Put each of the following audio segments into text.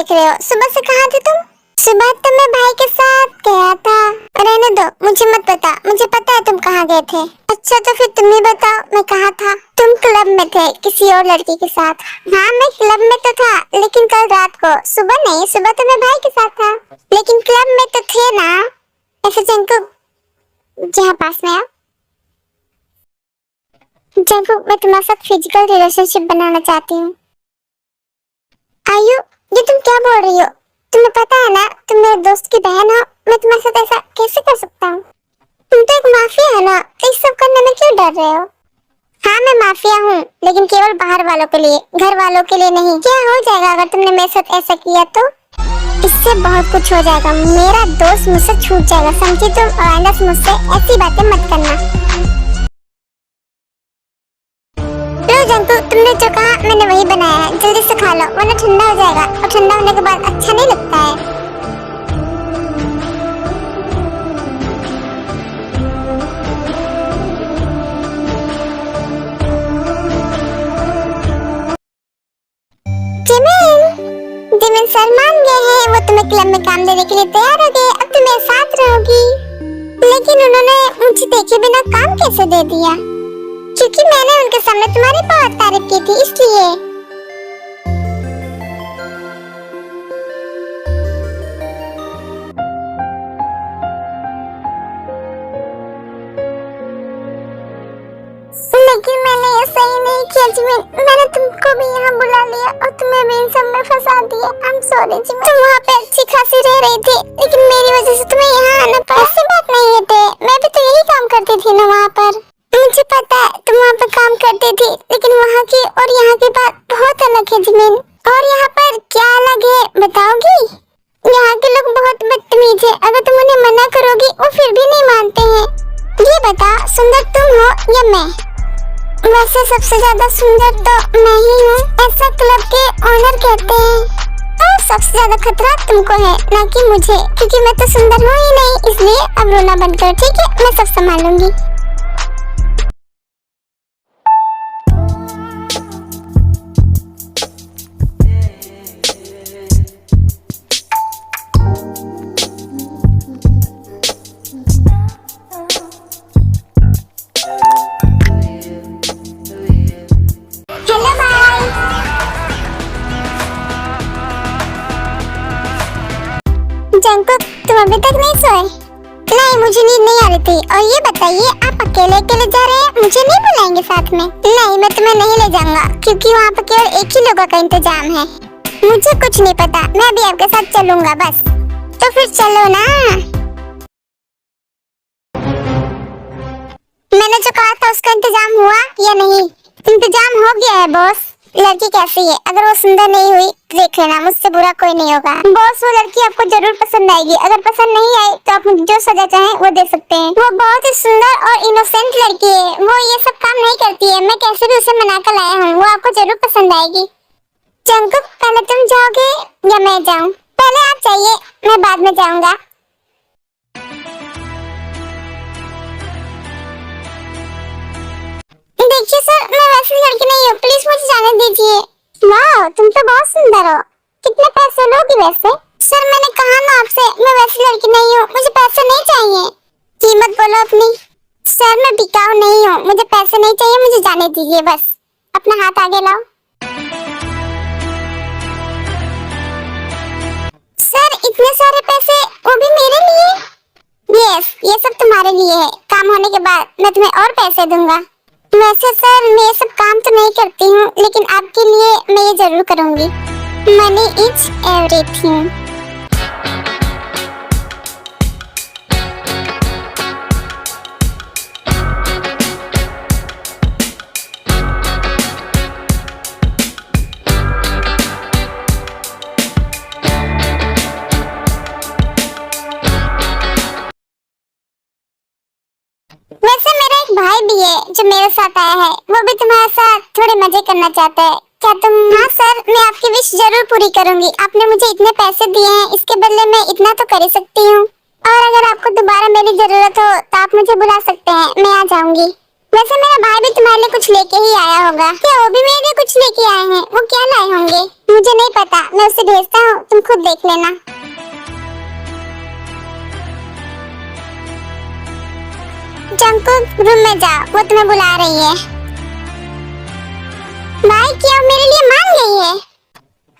देख रहे हो? सुबह से कहाँ थे तुम? सुबह तो मैं भाई के साथ गया था। रहने दो, मुझे मत बता, मुझे पता है तुम कहाँ गए थे। अच्छा तो फिर तुम ही बताओ मैं कहाँ था। तुम क्लब में थे किसी और लड़की के साथ। हाँ मैं क्लब में तो था, लेकिन कल रात को। सुबह नहीं, सुबह तो मैं भाई के साथ था, लेकिन क्लब में तो थे ना। ऐसे जंकुक, जहाँ पास में आओ। जंकुक, मैं तुम्हारे साथ फिजिकल रिलेशनशिप बनाना चाहती हूँ। आयु, ये तुम क्या बोल रही हो? तुम्हें पता है ना तुम मेरे दोस्त की बहन हो। मैं तुम्हारे साथ ऐसा कैसे कर सकता हूँ? तुम तो एक माफिया हो ना, तो इस सब करने में क्यों डर रहे हो? हाँ मैं माफिया हूँ, लेकिन केवल बाहर वालों के लिए, घर वालों के लिए नहीं। क्या हो जाएगा अगर तुमने मेरे साथ ऐसा किया तो? इससे बहुत कुछ हो जाएगा। मेरा दोस्त मुझसे छूट जाएगा, समझी तुम? और आइंदा से मुझसे ऐसी बातें मत करना। लो जंकुक, तुमने जो कहा मैंने वही बनाया है, जल्दी से खा लो वरना ठंडा हो जाएगा, और ठंडा होने के बाद अच्छा नहीं लगता है। जिमिन, जिमिन सर मान गए हैं, वो तुम्हें क्लब में काम देने के लिए तैयार हो गए। अब तुम मेरे साथ रहोगी। लेकिन उन्होंने मुझे देखे बिना काम कैसे दे दिया? क्योंकि मैंने उनके सामने तुम्हारी बहुत तारीफ की थी, इसलिए। लेकिन मैंने ये सही नहीं किया जिमिन। मैंने तुमको भी यहाँ बुला लिया और तुम्हें भी इन सब में फंसा दिया। आई एम सॉरी जिमिन। तुम वहाँ पे अच्छी खासी रह रही थी, लेकिन मेरी वजह से तुम्हें यहाँ आना पड़ा। ऐसी बात नहीं है टे, मैं भी तो यही काम करती थी ना वहाँ पर। मुझे पता है तुम वहाँ पर काम करती थी, लेकिन वहाँ की और यहाँ की बात बहुत अलग है जिमिन। और यहाँ पर क्या अलग है बताओगी? यहाँ के लोग बहुत बदतमीज है। अगर तुम उन्हें मना करोगी वो फिर भी नहीं मानते हैं। ये बता, सुंदर तुम हो या मैं? वैसे सबसे ज्यादा सुंदर तो मैं ही हूँ, ऐसा क्लब के ओनर कहते हैं। और सबसे ज्यादा खतरा तुमको है, ना कि मुझे, क्योंकि मैं तो सुंदर हूँ ही नहीं। इसलिए अब रोना बंद करो, ठीक है? मैं सब संभालूंगी। जंकुक, तुम अभी तक नहीं सोए? नहीं, मुझे नींद नहीं आ रही थी। और ये बताइए, आप अकेले अकेले जा रहे हैं, मुझे नहीं बुलाएंगे साथ में? नहीं, मैं तुम्हें नहीं ले जाऊंगा, क्योंकि वहाँ पर केवल एक ही लोगों का इंतजाम है। मुझे कुछ नहीं पता, मैं भी आपके साथ चलूंगा बस। तो फिर चलो ना। मैंने जो कहा था उसका इंतजाम हुआ या नहीं? इंतजाम हो गया है बॉस। लड़की कैसी है? अगर वो सुंदर नहीं हुई देख लेना, मुझसे बुरा कोई नहीं होगा। बॉस वो लड़की आपको जरूर पसंद आएगी। अगर पसंद नहीं आई तो आप मुझे जो सजा चाहें वो दे सकते हैं। वो बहुत ही सुंदर और इनोसेंट लड़की है, वो ये सब काम नहीं करती है। मैं कैसे भी उसे मना कर लाया हूँ, वो आपको जरूर पसंद आएगी। जंकुक, पहले तुम जाओगे या मैं जाऊँ? पहले आप जाइए, मैं बाद में जाऊंगा। देखिए सर, मैं वैसी लड़की नहीं हूँ, प्लीज मुझे जाने दीजिए। वाह, तुम तो बहुत सुंदर हो। कितने पैसे लोगी वैसे? सर मैंने कहा ना आपसे, मैं वैसी लड़की नहीं हूँ, मुझे पैसे नहीं चाहिए। कीमत बोलो अपनी। सर मैं बिकाऊ नहीं हूँ, मुझे पैसे नहीं चाहिए, मुझे जाने दीजिए बस। अपना हाथ आगे लाओ। सर इतने सारे पैसे, वो भी मेरे लिए? यस, ये सब तुम्हारे लिए है। काम होने के बाद मैं तुम्हें और पैसे दूंगा। वैसे सर मैं ये सब काम तो नहीं करती हूँ, लेकिन आपके लिए मैं ये जरूर करूँगी। Money is everything. वैसे मेरा एक भाई भी है जो मेरे साथ आया है, वो भी तुम्हारे साथ थोड़े मजे करना चाहता है। क्या तुम? हाँ सर, मैं आपकी विश जरूर पूरी करूंगी। आपने मुझे इतने पैसे दिए हैं, इसके बदले मैं इतना तो कर ही सकती हूँ। और अगर आपको दोबारा मेरी जरूरत हो तो आप मुझे बुला सकते हैं, मैं आ जाऊंगी। वैसे मेरा भाई भी तुम्हारे लिए कुछ लेके ही आया होगा। क्या वो भी मेरे लिए कुछ लेके आए हैं? वो क्या लाए होंगे मुझे नहीं पता, मैं उसे भेजता हूँ, तुम खुद देख लेना। जंकुक रूम में जाओ, वो तुम्हें बुला रही है। भाई क्या मेरे लिए मान गई है?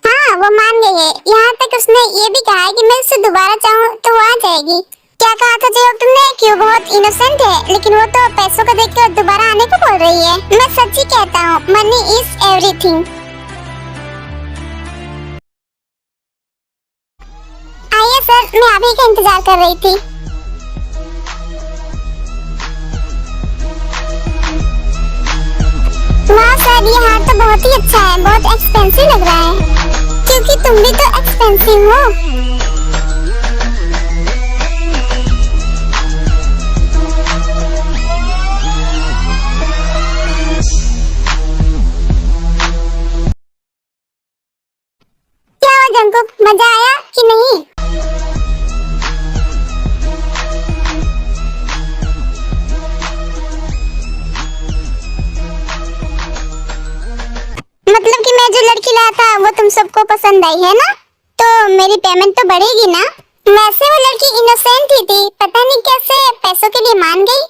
हाँ वो मान गई है, यहाँ तक उसने ये भी कहा है कि मैं उससे दोबारा चाहूँ तो वो आ जाएगी। क्या कहा था जो तुमने कि वो बहुत इनोसेंट है, लेकिन वो तो पैसों को देखकर दोबारा आने को बोल रही है। मैं सच्ची कहता हूँ, मनी इज एवरीथिंग। आइए सर, मैं अभी का इंतजार कर रही थी। वाह सर, ये हार तो बहुत ही अच्छा है, बहुत एक्सपेंसिव लग रहा है, क्योंकि तुम भी तो एक्सपेंसिव हो। क्या हुआ जंकुक, मजा आया कि नहीं? मतलब कि मैं जो लड़की लाया था वो तुम सबको पसंद आई है ना? तो मेरी पेमेंट तो बढ़ेगी ना? वैसे वो लड़की इनोसेंट ही थी, पता नहीं कैसे पैसों के लिए मान गई।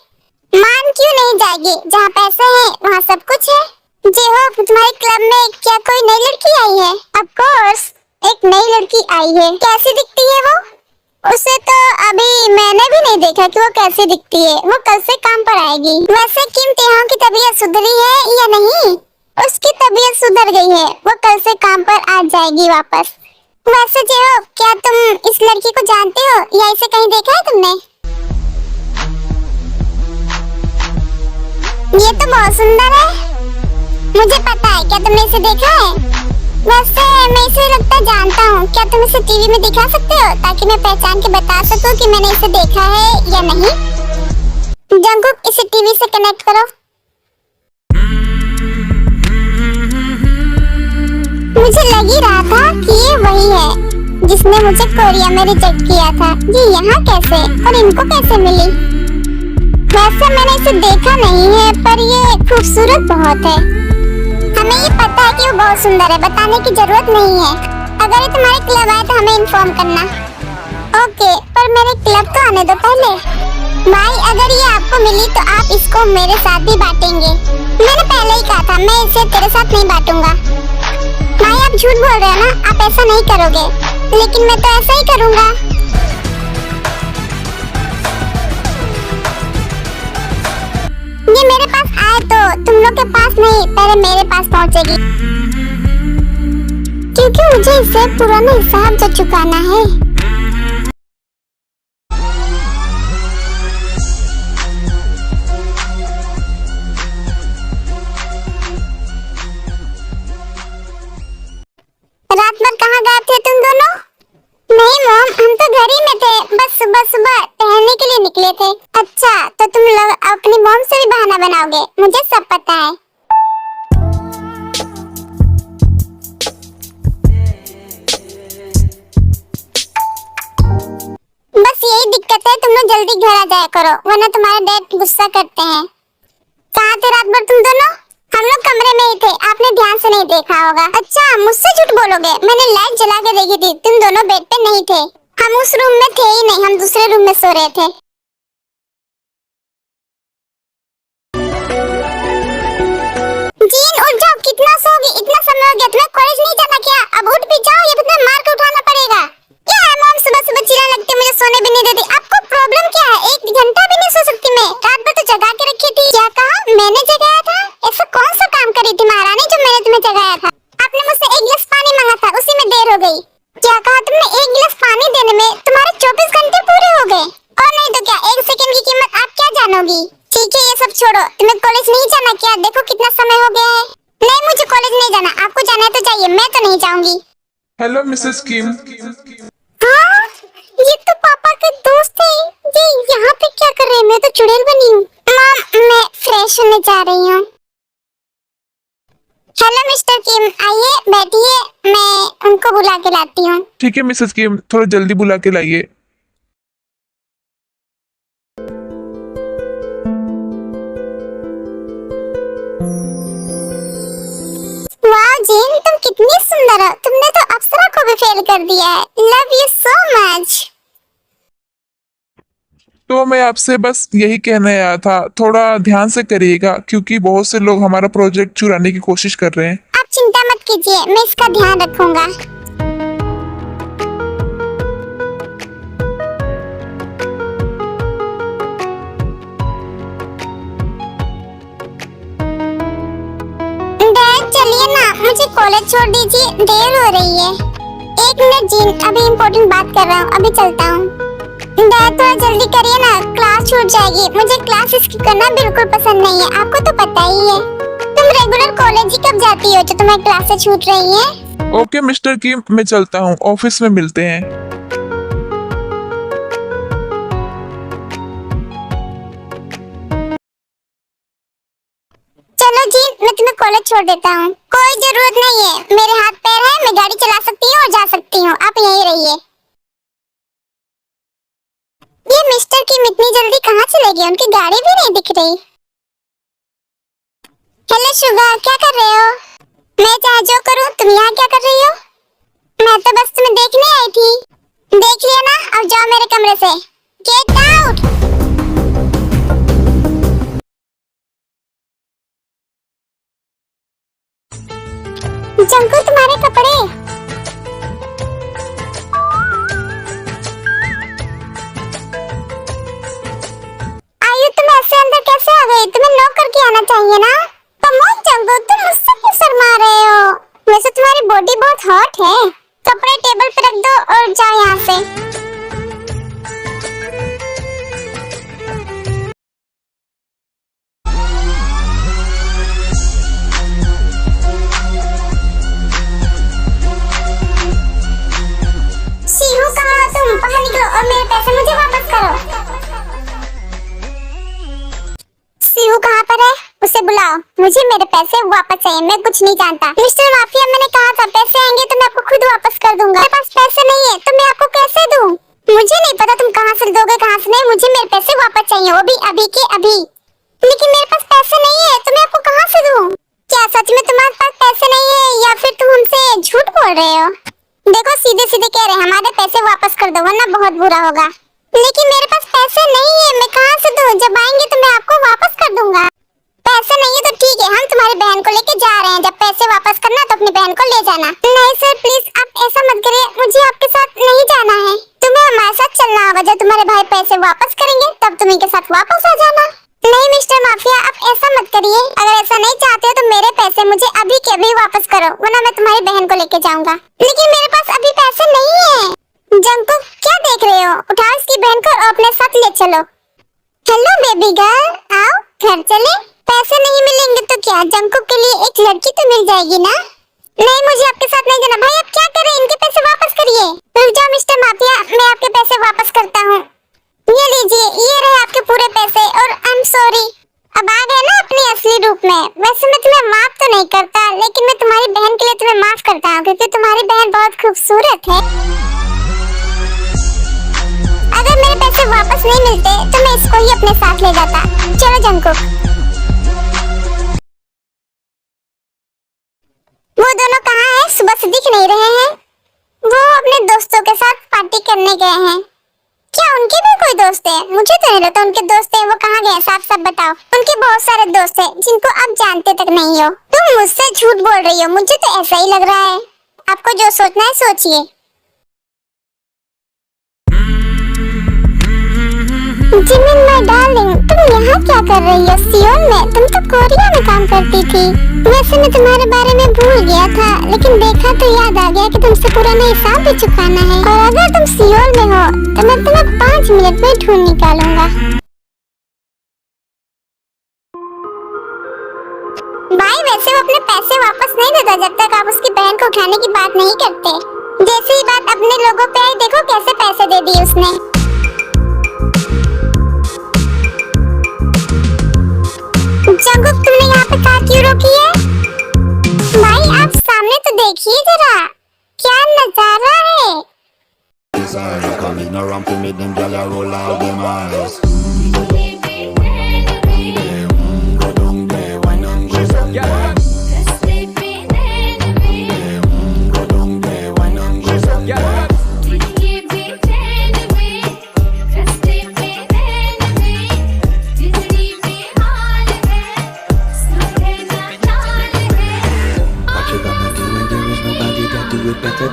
मान क्यों नहीं जाएगी? जहाँ पैसे हैं वहाँ सब कुछ है। जी हो, तुम्हारे क्लब में क्या कोई नई लड़की आई है? ऑफ कोर्स, एक नई लड़की आई है। कैसी दिखती है वो? उसे तो अभी मैंने भी नहीं देखा कि वो कैसी दिखती है। वो कल से काम पर आएगी। वैसे किम तेहों की तबीयत सुधरी है या नहीं? उसकी तबीयत सुधर गई है, वो कल से काम पर आ जाएगी वापस। वैसे जेहो, क्या तुम इस लड़की को जानते हो या इसे कहीं देखा है तुमने? ये तो बहुत सुंदर है, मुझे पता है। क्या तुमने इसे देखा है? वैसे मैं इसे लगता जानता हूँ। क्या तुम इसे टीवी में दिखा सकते हो ताकि मैं पहचान के बता सकूं कि मैंने इसे देखा है या नहीं? जंकुक, इसे टीवी से कनेक्ट करो। मुझे लग ही रहा था कि ये वही है जिसने मुझे कोरिया में रिजेक्ट किया था। ये यहाँ कैसे और इनको कैसे मिली? वैसे मैंने इसे देखा नहीं है, पर ये खूबसूरत बहुत है। हमें ये पता है कि वो बहुत सुंदर है, बताने की जरूरत नहीं है। अगर ये तुम्हारे क्लब आए तो हमें इन्फॉर्म करना। ओके, पर मेरे क्लब तो आने दो पहले। भाई अगर ये आपको मिली तो आप इसको मेरे साथ भी बांटेंगे। मैंने पहले ही कहा था, मैं इसे तेरे साथ नहीं बांटूंगा। भाई आप झूठ बोल रहे हो ना, आप ऐसा नहीं करोगे। लेकिन मैं तो ऐसा ही करूंगा। ये मेरे पास आए तो तुम लोग के पास नहीं, पहले मेरे पास पहुंचेगी, क्योंकि मुझे इससे पुराना हिसाब जो चुकाना है। रात भर कहाँ गए थे तुम दोनों? नहीं मॉम, हम तो घर ही में थे, बस सुबह सुबह टहलने के लिए निकले थे। अच्छा, तो तुम लोग अपनी मॉम से भी बहाना बनाओगे, मुझे सब पता है। बस यही दिक्कत है, तुम लोग जल्दी घर आ जाया करो, वरना तुम्हारे डैड गुस्सा करते हैं। कहाँ थे रात भर तुम दोनों? हम लोग कमरे में ही थे, आपने ध्यान से नहीं देखा होगा। अच्छा, मुझसे झूठ बोलोगे? मैंने लाइट जला के देखी थी, तुम दोनों बेड पे नहीं थे। हम उस रूम में थे ही नहीं, हम दूसरे रूम में सो रहे थे। जीन उठ जाओ, कितना सोओगी? इतना समय हो गया, तुम्हें कॉलेज नहीं जाना क्या? अब उठ भी जाओ, ये तुम्हें मार के उठाना पड़ेगा। क्या है मॉम, सुबह सुबह चिल्लाने लगती है, मुझे सोने भी नहीं देती। आपको प्रॉब्लम क्या है? 1 घंटा भी नहीं सो सकती मैं? रात भर तो जगा के रखी थी। क्या कहा? मैंने जगाया था? ऐसा कौन सा काम करी थी महारानी जो मैंने तुम्हें जगाया था? आपने मुझसे 1 गिलास पानी मांगा था, उसी में देर हो गई। क्या कहा तुमने? 1 गिलास पानी देने में तुम्हारे 24 घंटे पूरे हो गए। और नहीं तो क्या, 1 सेकंड की कीमत आप क्या जानोगी? ठीक है, ये सब छोड़ो, तुम्हें कॉलेज नहीं जाना क्या? देखो कितना समय हो गया है। नहीं, मुझे कॉलेज नहीं जाना, आपको जाना है तो जाइए, मैं तो नहीं जाऊंगी। हेलो मिसेस किम। हाँ, ये तो पापा के दोस्त है। ये यहाँ पे क्या कर रहे हैं? मैं तो चुड़ैल बनी हूँ। मॉम, मैं फ्रेश होने जा रही हूँ। हेलो मिस्टर किम, आइए बैठिए, मैं उनको बुला के लाती हूँ। ठीक है मिसेस किम, थोड़ा जल्दी बुला के लाइए। कितनी सुंदर हो, तुमने तो अप्सरा को भी फेल कर दिया है। Love you so much. तो मैं आपसे बस यही कहने आया था, थोड़ा ध्यान से करिएगा क्योंकि बहुत से लोग हमारा प्रोजेक्ट चुराने की कोशिश कर रहे हैं। आप चिंता मत कीजिए, मैं इसका ध्यान रखूंगा। डैड चलिए ना, मुझे कॉलेज छोड़ दीजिए, देर हो रही है। एक मिनट जीन, अभी इम्पोर्टेंट बात कर रहा हूँ, अभी चलता हूँ। डैड थोड़ा जल्दी करिए ना, क्लास छूट जाएगी। मुझे क्लास स्किप करना बिल्कुल पसंद नहीं है, आपको तो पता ही है। तुम रेगुलर कॉलेज ही कब जाती हो जो तुम्हें क्लासें छूट रही हैं? ओके मिस्टर किम, मैं चलता हूँ, ऑफिस में मिलते हैं। चलो जी, मैं तुम्हें कॉलेज छोड़ देता हूँ। कोई जरूरत नहीं है, मेरे हाथ पैर है, मैं गाड़ी चला सकती हूँ और जा सकती हूँ, आप यहीं रहिए। ये मिस्टर किम इतनी जल्दी कहाँ चले गए? उनकी गाड़ी भी नहीं दिख रही। हेलो शुगा, क्या कर रहे हो? मैं चाहे जो करूँ, तुम यहाँ क्या कर रही हो? मैं तो बस तुम्हें देखने आई थी। देख लिया ना, अब जाओ मेरे कमरे से। Get out. जंकू, तुम्हारे कपड़े। आयु, तुम ऐसे अंदर कैसे आ गई? तुम्हें नॉक करके आना चाहिए ना। कम ऑन जंकू, तुम मुझसे क्यों शर्मा रहे हो? वैसे तुम्हारी बॉडी बहुत हॉट है। कपड़े टेबल पे रख दो और जाओ यहाँ से। सीहू, कहाँ हो तुम? बाहर निकलो और मेरे पैसे मुझे वापस करो। सीहू कहाँ पर है? उसे बुलाओ, मुझे मेरे पैसे वापस चाहिए। मैं कुछ नहीं जानता। मिस्टर माफिया, मैंने कहा था पैसे आएंगे तो मैं आपको खुद वापस कर दूंगा। मेरे पास पैसे नहीं है तो मैं आपको कैसे दूं? मुझे नहीं पता तुम कहाँ से दोगे, कहाँ से नहीं। मुझे मेरे पैसे वापस चाहिए, वो भी अभी के अभी। लेकिन मेरे पास पैसे नहीं है तो मैं आपको कहाँ से दूं? क्या सच में तुम्हारे पास पैसे नहीं है या फिर तुम हमसे झूठ बोल रहे हो? देखो, सीधे सीधे कह रहे हैं, हमारे पैसे वापस कर दो वरना बहुत बुरा होगा। लेकिन मेरे पास पैसे नहीं है, मैं कहाँ से दूं? जब आएंगे तो मैं आपको वापस कर दूंगा। पैसे नहीं है तो ठीक है, हम तुम्हारी बहन को लेके जा रहे हैं। जब पैसे वापस करना तो अपनी बहन को ले जाना। नहीं सर प्लीज, आप ऐसा मत करिए, मुझे आपके साथ नहीं जाना है। तुम्हें हमारे साथ चलना होगा। जब तुम्हारे भाई पैसे वापस करेंगे तब तुम इनके साथ वापस आ जाना। नहीं मिस्टर माफिया, आप ऐसा मत करिए। अगर ऐसा नहीं चाहते हो तो मेरे पैसे मुझे अभी के अभी वापस करो, वरना मैं तुम्हारी बहन को लेके जाऊंगा। लेकिन मेरे पास अभी पैसे नहीं है। जंकुक, क्या देख रहे हो? उठाओ इसकी बहन को और अपने साथ ले चलो। हेलो बेबी गर्ल, आओ घर चले। पैसे नहीं मिलेंगे तो क्या, जंकुक के लिए एक लड़की तो मिल जाएगी ना। नहीं, मुझे आपके साथ नहीं जाना। भाई आप क्या कर रहे हैं? इनके पैसे वापस करिए। रुक जाओ मिस्टर माफिया, मैं आपके पैसे वापस करता हूँ। ये लीजिए, ये रहे आपके पूरे पैसे। और आई एम सॉरी, अब आ गए ना अपने असली रूप में। वैसे मैं तुम्हें माफ तो नहीं करता, लेकिन मैं तुम्हारी बहन के लिए तुम्हें माफ करता हूँ क्योंकि तुम्हारी बहन बहुत खूबसूरत है। अगर मेरे पैसे वापस नहीं मिलते तो मैं इसको ही अपने साथ ले जाता। चलो जंकुक। वो दोनों कहाँ हैं? सुबह से दिख नहीं रहे हैं। वो अपने दोस्तों के साथ पार्टी करने गए हैं। क्या उनके भी कोई दोस्त है? मुझे तो नहीं लगता उनके दोस्त हैं। वो कहाँ गए? साफ साफ बताओ। उनके बहुत सारे दोस्त हैं जिनको आप जानते तक नहीं हो। तुम मुझसे झूठ बोल रही हो, मुझे तो ऐसा ही लग रहा है। आपको जो सोचना है सोचिए। जिमिन माय डार्लिंग, तुम यहाँ क्या कर रही हो? सियोल में? तुम तो कोरिया में काम करती थी। वैसे मैं तुम्हारे बारे में भूल गया था, लेकिन देखा तो याद आ गया कि तुमसे पुराना हिसाब भी चुकाना है। और अगर तुम सियोल में हो तो मैं तुम्हें 5 मिनट में ढूंढ निकालूंगा। भाई वैसे वो अपने पैसे वापस नहीं देता जब तक आप उसकी बहन को उठाने की बात नहीं करते। जैसे ही बात अपने लोगों पे आई, देखो कैसे पैसे दे दिए उसने। जंकुक, तुमने यहाँ पे कार क्यों रोकी है? भाई आप सामने तो देखिए जरा, क्या नजारा है।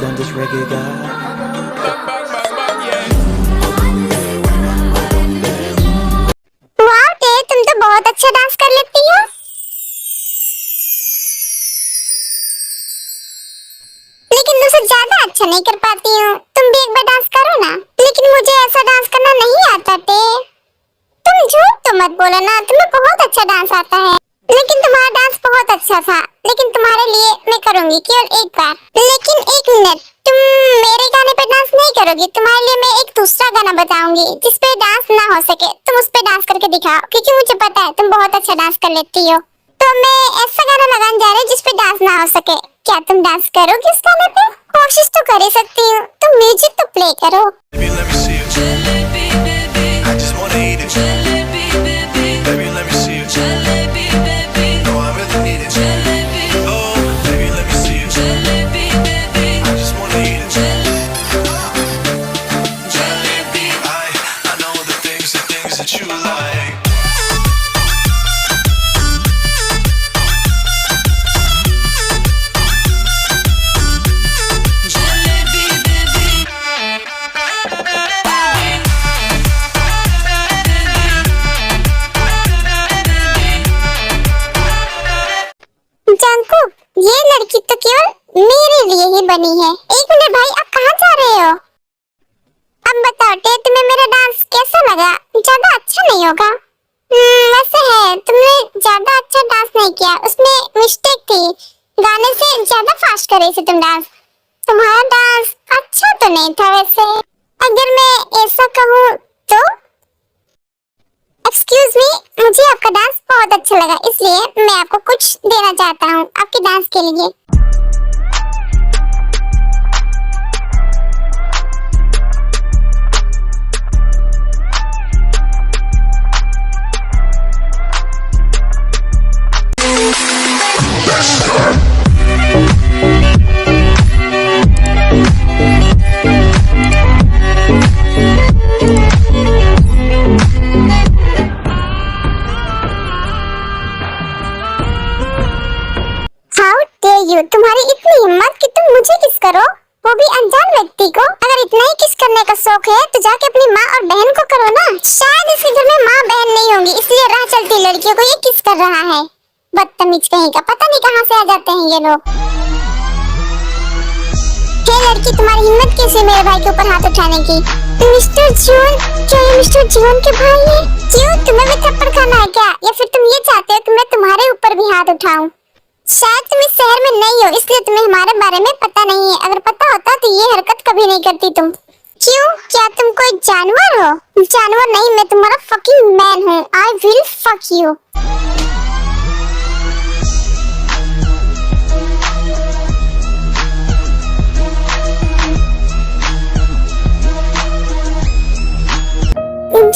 than this reggae guy. वाह ते तुम तो बहुत अच्छा डांस कर लेती हो। लेकिन मुझसे ज्यादा अच्छा नहीं कर पाती हूँ। तुम भी एक बार डांस करो ना। लेकिन मुझे ऐसा डांस करना नहीं आता ते। तुम झूठ तो मत बोलो ना, तुम्हें बहुत अच्छा डांस आता है। लेकिन तुम्हारा डांस बहुत अच्छा था। लेकिन तुम्हारे लिए मैं करूंगी केवल एक बार। लेकिन एक मिनट, तुम मेरे गाने पे डांस नहीं करोगी। तुम्हारे लिए मैं एक दूसरा गाना बताऊंगी जिसपे डांस ना हो सके। तुम उस पे डांस करके दिखाओ, क्योंकि मुझे पता है तुम बहुत अच्छा डांस कर लेती हो। तो मैं ऐसा गाना लगाने जा रही हूँ जिसपे डांस ना हो सके। क्या तुम डांस करोगी उस गाने पे? कोशिश तो कर ही सकती हूँ। तुम म्यूजिक तो प्ले करो। Baby, let me see it. Jalebi, baby. I just wanna eat it. Jalebi, baby. Baby, let me see it. Jalebi, baby. No, I really need it. Jalebi. Oh, baby, let me see it. Jalebi, baby. I just wanna eat it. Jalebi. I know the things that you like. Jungkook, ये लड़की तो केवल मेरे लिए ही बनी है। एक minute भाई, आप कहाँ जा रहे हो? अब बताओ टे, तुम्हें मेरा डांस कैसा लगा? ज्यादा अच्छा नहीं होगा? वैसे है, तुमने ज्यादा अच्छा डांस नहीं किया, उसमें मिस्टेक थी। गाने से ज्यादा फास्ट कर रही थी तुम डांस। तुम्हारा डांस अच्छा तो नहीं था वैसे। अगर मैं ऐसा कहूँ तो एक्सक्यूज मी, मुझे आपका डांस बहुत अच्छा लगा, इसलिए मैं आपको कुछ देना चाहता हूँ आपके डांस के लिए। तुम्हारी इतनी हिम्मत कि तुम मुझे किस करो, वो भी अनजान व्यक्ति को। अगर इतना ही किस करने का शौक है तो जाके अपनी माँ और बहन को करो ना। शायद इसके घर में माँ बहन नहीं होंगी, इसलिए राह चलती लड़कियों को ये किस कर रहा है। बदतमीज कहीं का, पता नहीं कहाँ से आ जाते हैं ये लोग। हे लड़की, तुम्हारी हिम्मत कैसे मेरे भाई के ऊपर हाथ उठाने की? मिस्टर जून, क्या ये मिस्टर जून के भाई है? क्यों, तुम्हें भी थप्पड़ खाना है क्या, या फिर तुम ये चाहते हो कि मैं तुम्हारे ऊपर भी हाथ उठाऊं? शायद तुम इस शहर में नहीं हो, इसलिए तुम्हें हमारे बारे में पता नहीं है। अगर पता होता तो ये हरकत कभी नहीं करती तुम। क्यों, क्या तुम कोई जानवर हो? जानवर नहीं, मैं तुम्हारा फकिंग मैन हूँ। I will fuck you.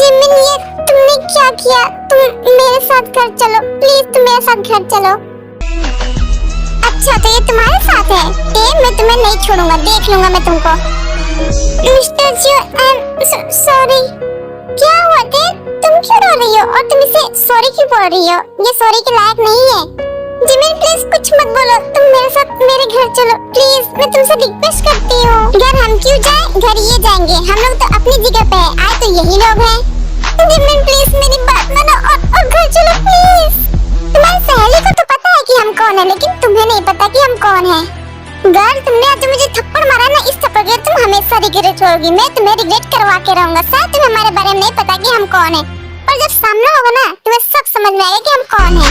Jimin, ये तुमने क्या किया? तुम मेरे साथ घर चलो प्लीज, तुम मेरे साथ घर चलो। अच्छा, तो ये तुम्हारे साथ है? मैं तुम्हें नहीं छोड़ूंगा, देख लूंगा मैं तुमको। Mister ji, I am sorry. क्या हुआ थे? तुम क्यों रो रही हो और तुम इसे सॉरी क्यों बोल रही हो? ये सॉरी के लायक नहीं है। जिमिन प्लीज कुछ मत बोलो, तुम मेरे साथ मेरे घर चलो प्लीज, मैं तुमसे रिक्वेस्ट करती हूँ। घर हम क्यों जाएं? घर ये जाएंगे, हम लोग तो अपनी जगह पे है, आए तो यही लोग हैं। जिमिन प्लीज मेरी बात मानो और घर चलो प्लीज। तुम्हारी सहेली को तो पता है कि हम कौन है, लेकिन तुम्हें नहीं पता कि हम कौन है। गर्ल, तुमने आज मुझे थप्पड़ मारा ना, इस थप्पड़ के तुम हमेशा रिग्रेट करोगी। मैं तुम्हें रिग्रेट करवा के रहूंगा। शायद तुम्हें हमारे बारे में नहीं पता कि हम कौन है, पर जब सामने होगा ना तुम्हें सब समझ में आएगा कि हम कौन है।